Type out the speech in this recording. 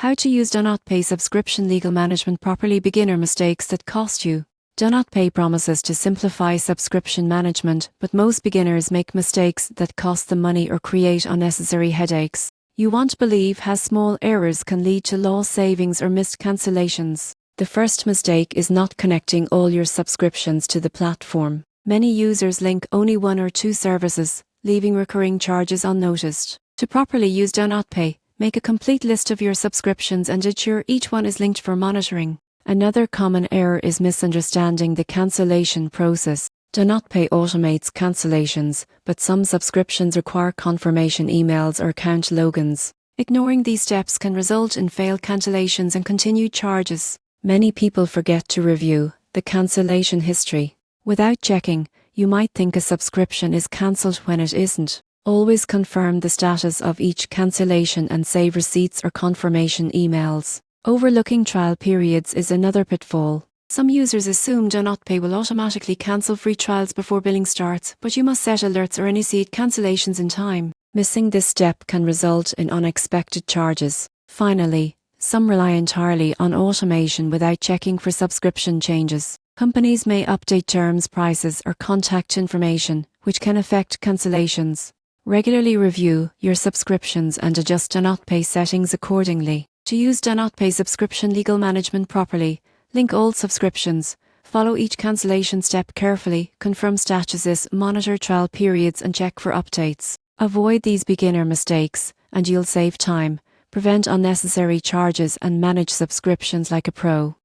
How to use DoNotPay subscription legal management properly. Beginner mistakes that cost you. DoNotPay promises to simplify subscription management, but most beginners make mistakes that cost them money or create unnecessary headaches. You won't believe how small errors can lead to lost savings or missed cancellations. The first mistake is not connecting all your subscriptions to the platform. Many users link only one or two services, leaving recurring charges unnoticed. To properly use DoNotPay, make a complete list of your subscriptions and ensure each one is linked for monitoring. Another common error is misunderstanding the cancellation process. DoNotPay automates cancellations, but some subscriptions require confirmation emails or account logins. Ignoring these steps can result in failed cancellations and continued charges. Many people forget to review the cancellation history. Without checking, you might think a subscription is cancelled when it isn't. Always confirm the status of each cancellation and save receipts or confirmation emails. Overlooking trial periods is another pitfall. Some users assume DoNotPay will automatically cancel free trials before billing starts, but you must set alerts or initiate cancellations in time. Missing this step can result in unexpected charges. Finally, some rely entirely on automation without checking for subscription changes. Companies may update terms, prices, or contact information, which can affect cancellations. Regularly review your subscriptions and adjust DoNotPay settings accordingly. To use DoNotPay subscription legal management properly, link all subscriptions, follow each cancellation step carefully, confirm statuses, monitor trial periods and check for updates. Avoid these beginner mistakes and you'll save time, prevent unnecessary charges and manage subscriptions like a pro.